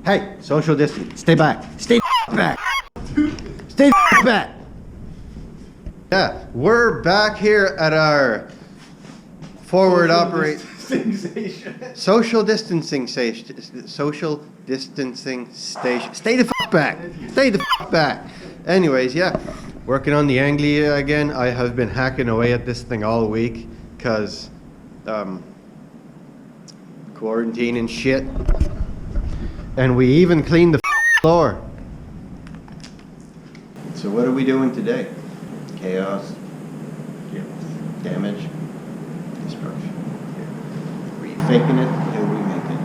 Hey, social distance. Stay back. Stay back. Stay back. Yeah, we're back here at our forward operate social distancing station. Social distancing station. Stay the fuck back. Stay the fuck back. Anyways, yeah, working on the anglia again. I have been hacking away at this thing all week because quarantine and shit. And we even cleaned the floor. So what are we doing today? Chaos. Damage. Destruction. Are you faking it till we make it?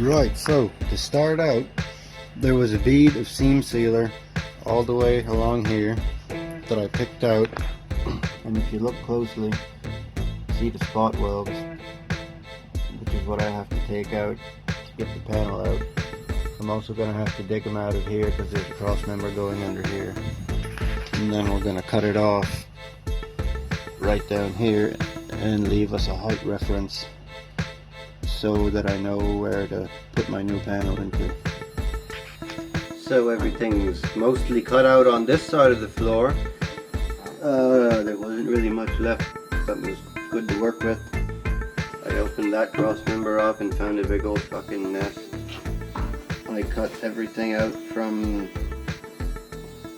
Right, so to start out, there was a bead of seam sealer all the way along here that I picked out, and if you look closely, see the spot welds, which is what I have to take out to get the panel out. I'm also going to have to dig them out of here because there's a cross member going under here, and then we're going to cut it off right down here and leave us a height reference so that I know where to put my new panel into. So everything's mostly cut out on this side of the floor. There wasn't really much left that was good to work with. I opened that cross member up and found a big old fucking nest. I cut everything out from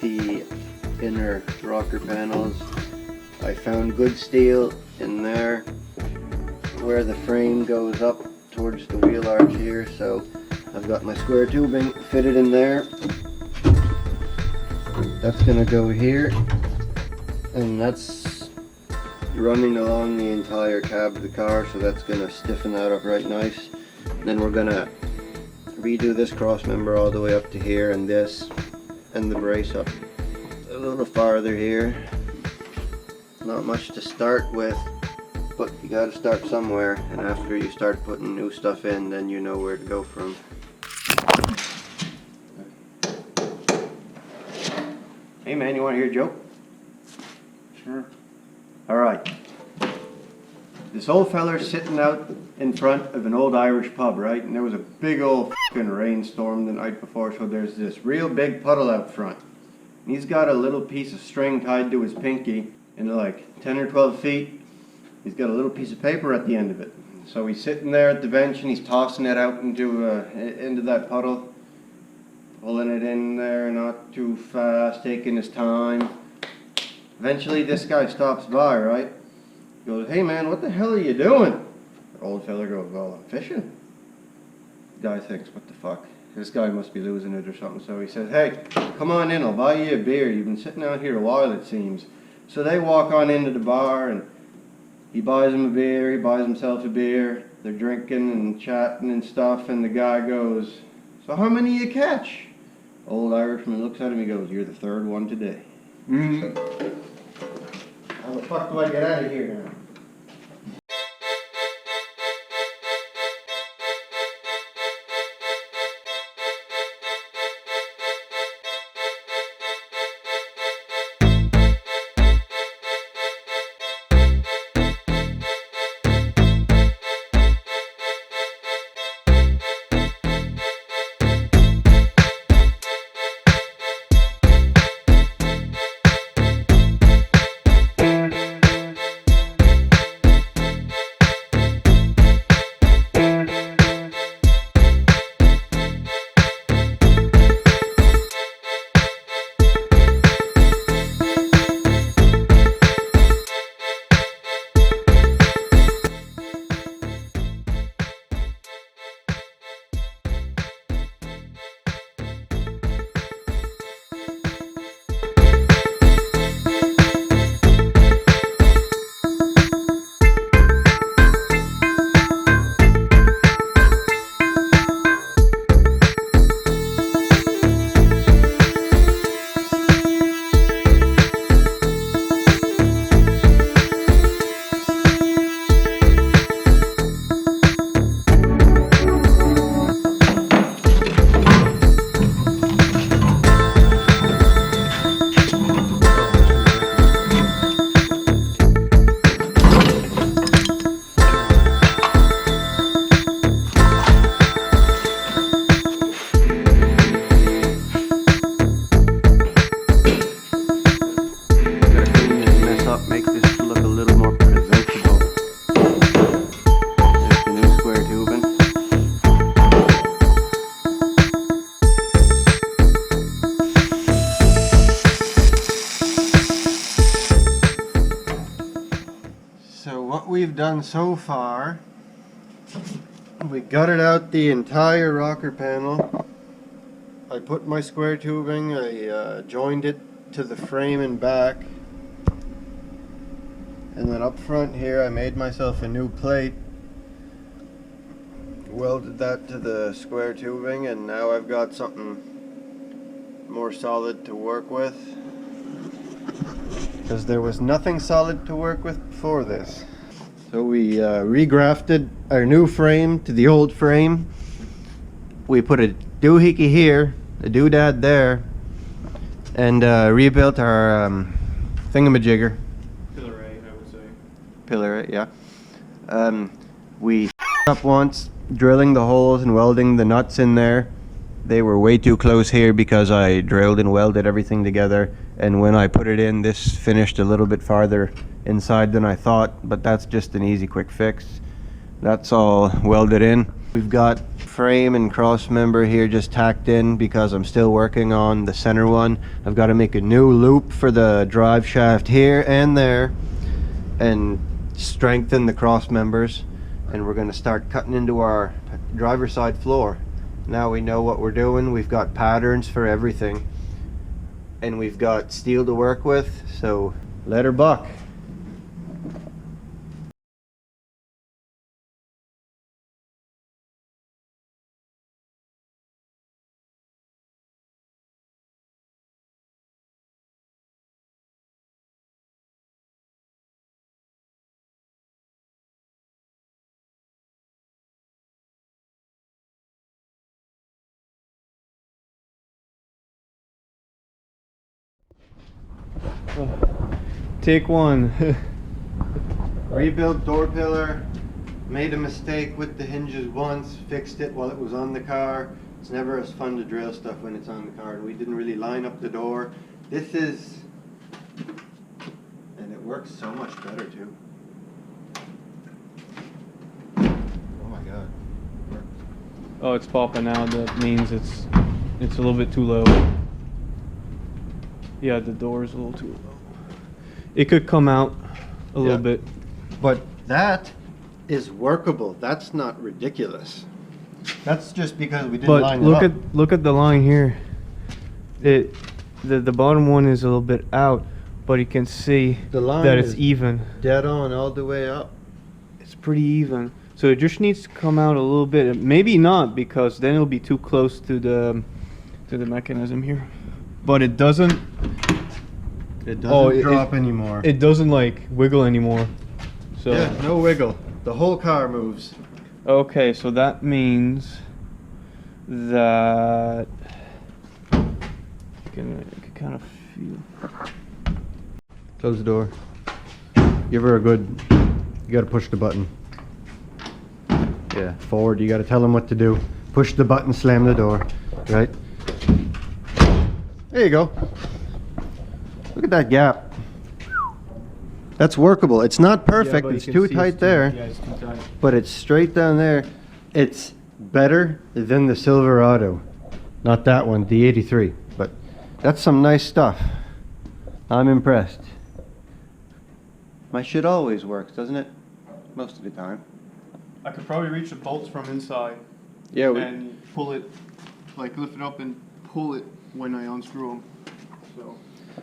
the inner rocker panels. I found good steel in there where the frame goes up towards the wheel arch here, so I've got my square tubing fitted in there. That's gonna go here, and that's running along the entire cab of the car, so that's gonna stiffen that up right nice. Then we're gonna redo this cross member all the way up to here, and this, and the brace up a little farther here. Not much to start with, but you gotta start somewhere, and after you start putting new stuff in, then you know where to go from. Hey man, you wanna hear a joke? Sure. Alright. This old feller's sitting out in front of an old Irish pub, right? And there was a big old fucking rainstorm the night before, so there's this real big puddle out front. And he's got a little piece of string tied to his pinky, and like 10 or 12 feet, he's got a little piece of paper at the end of it. So he's sitting there at the bench and he's tossing it out into that puddle, pulling it in there, not too fast, taking his time. Eventually this guy stops by, right? He goes, "Hey man, what the hell are you doing?" The old fella goes, "Well, I'm fishing." The guy thinks, what the fuck? This guy must be losing it or something. So he says, "Hey, come on in, I'll buy you a beer. You've been sitting out here a while, it seems." So they walk on into the bar, and he buys him a beer, he buys himself a beer. They're drinking and chatting and stuff, and the guy goes, "So how many you catch?" Old Irishman looks at him, he goes, "You're the third one today." How the fuck do I get out of here now? done so far, we gutted out the entire rocker panel. I put my square tubing, I joined it to the frame and back, and then up front here I made myself a new plate, welded that to the square tubing, and now I've got something more solid to work with, because there was nothing solid to work with before this. So we regrafted our new frame to the old frame. We put a doohickey here, a doodad there, and rebuilt our thingamajigger. Pillar 8, I would say. Pillar 8, yeah. We up once, drilling the holes and welding the nuts in there. They were way too close here because I drilled and welded everything together, and when I put it in, this finished a little bit farther inside than I thought, but that's just an easy quick fix. That's all welded in. We've got frame and cross member here just tacked in because I'm still working on the center one. I've got to make a new loop for the drive shaft here and there and strengthen the cross members, and we're going to start cutting into our driver's side floor. Now we know what we're doing. We've got patterns for everything, and we've got steel to work with, so let her buck. Take one. Rebuilt door pillar, made a mistake with the hinges once, fixed it while it was on the car. It's never as fun to drill stuff when it's on the car. We didn't really line up the door. This is, and it works so much better too. Oh my god. It works. Oh, it's popping out. That means it's a little bit too low. Yeah, the door is a little too low. It could come out a little bit. But that is workable. That's not ridiculous. That's just because we didn't line it up. Look at the line here. The bottom one is a little bit out, but you can see The line that it's is even. Dead on all the way up. It's pretty even. So it just needs to come out a little bit. Maybe not, because then it'll be too close to the mechanism here. But it doesn't. It doesn't drop anymore. It doesn't like wiggle anymore. So yeah, no wiggle. The whole car moves. okay, so that means that you can kind of feel. Close the door. Give her a good. You gotta push the button. Yeah, forward. You gotta tell him what to do. Push the button, slam the door. Right? There you go. Look at that gap. That's workable. It's not perfect. Yeah, it's too tight there. Yeah, it's too tight. But it's straight down there. It's better than the Silverado. Not that one, the 83. But that's some nice stuff. I'm impressed. My shit always works, doesn't it? Most of the time. I could probably reach the bolts from inside. Yeah, and pull it, like lift it up and pull it when I unscrew them. So.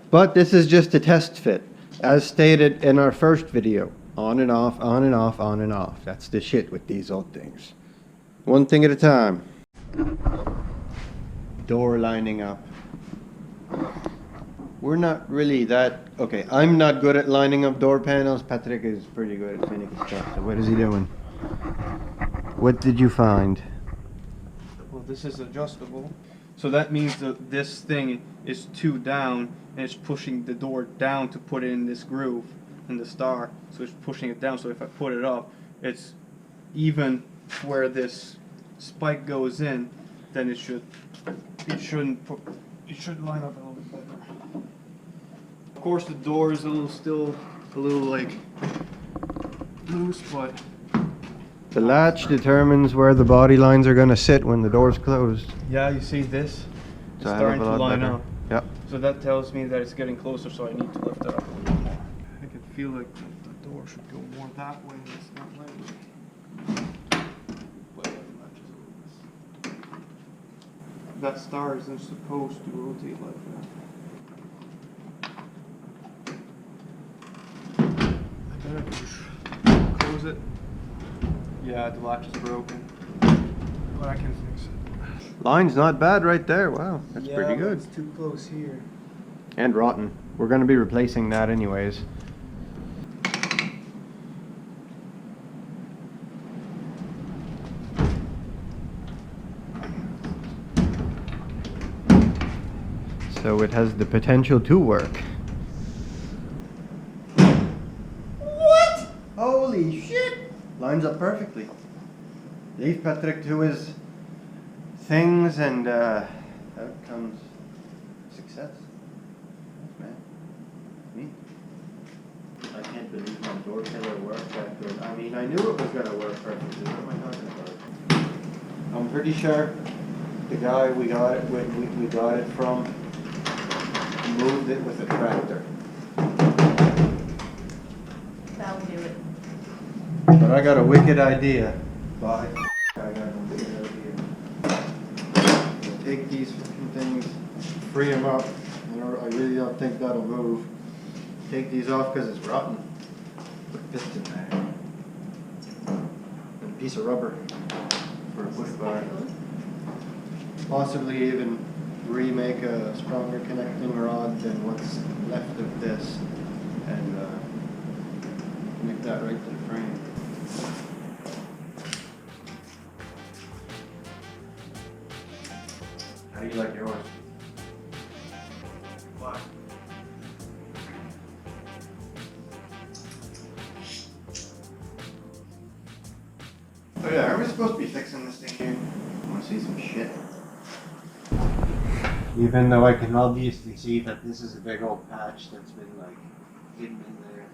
But this is just a test fit, as stated in our first video. On and off, on and off, on and off. That's the shit with these old things. One thing at a time. Door lining up. We're not really that... Okay, I'm not good at lining up door panels. Patrick is pretty good at finicky stuff. So what is he doing? What did you find? Well, this is adjustable. So that means that this thing is too down, and it's pushing the door down to put it in this groove in the star. So it's pushing it down. So if I put it up, it's even where this spike goes in. Then it should line up a little bit better. Of course, the door is still a little like loose, but the latch determines where the body lines are going to sit when the door's closed. yeah, you see this? It's So starting to line up. Yep. So that tells me that it's getting closer, so I need to lift it up a little bit more. I can feel like door should go more that way. It's not my way. But it matches all this. That star isn't supposed to rotate like that. I better close it. Yeah, the latch is broken. But I can fix it. Line's not bad right there. Wow, that's pretty good. It's too close here. And rotten. We're going to be replacing that anyways. So it has the potential to work. What? Holy shit! Lines up perfectly. Leave Patrick to his things and out comes success. Man. Me. I can't believe my door killer worked that good. I mean, I knew it was going to work perfectly. What am I talking about? I'm pretty sure the guy we got it from moved it with a tractor. That'll do it. But I got a wicked idea. Bye. I got a wicked idea. We'll take these fucking things, free them up. I really don't think that'll move. Take these off because it's rotten. Put a piston there. And a piece of rubber for a push bar. Possibly even remake a stronger connecting rod than what's left of this and connect that right to the frame. How do you like yours? What? Oh yeah, are we supposed to be fixing this thing here? I want to see some shit. Even though I can obviously see that this is a big old patch that's been like hidden in there,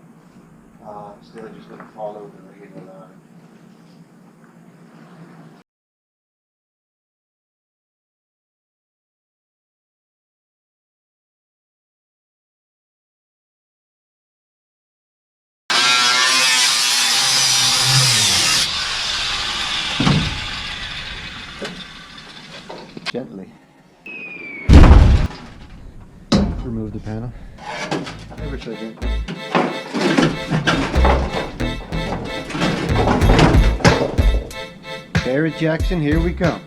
still just gonna follow the regular line. Gently. Remove the panel. Ever so gently. Barrett Jackson, here we come.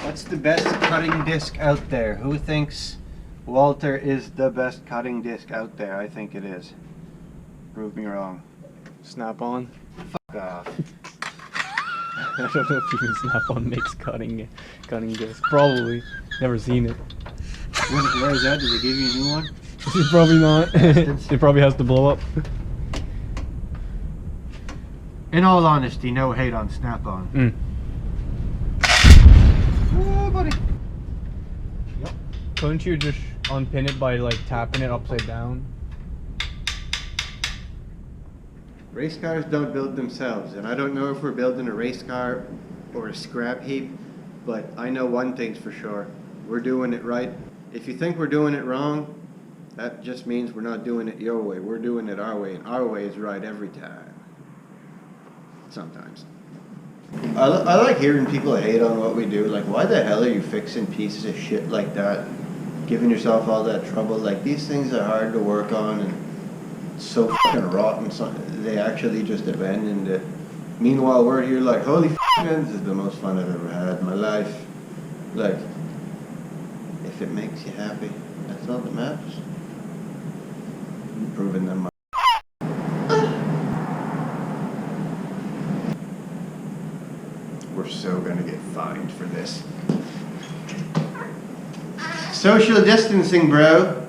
What's the best cutting disc out there? Who thinks Walter is the best cutting disc out there? I think it is. Prove me wrong. Snap-on. Fuck off. I don't know if even Snap-on makes cutting disc. Probably. Never seen it. Where is that? Did they give you a new one? Probably not. It probably has to blow up. In all honesty, no hate on Snap-on. Oh, buddy. Yep. Couldn't you just unpin it by like tapping it upside down? Race cars don't build themselves, and I don't know if we're building a race car or a scrap heap, but I know one thing's for sure. We're doing it right. If you think we're doing it wrong, that just means we're not doing it your way. We're doing it our way, and our way is right every time. Sometimes. I like hearing people hate on what we do. Like, why the hell are you fixing pieces of shit like that? Giving yourself all that trouble. Like, these things are hard to work on and so fucking rotten. So they actually just abandoned it. Meanwhile, we're here like, holy man, this is the most fun I've ever had in my life. Like, if it makes you happy, that's all that matters. Improving them. We're so gonna get fined for this. Social distancing, bro.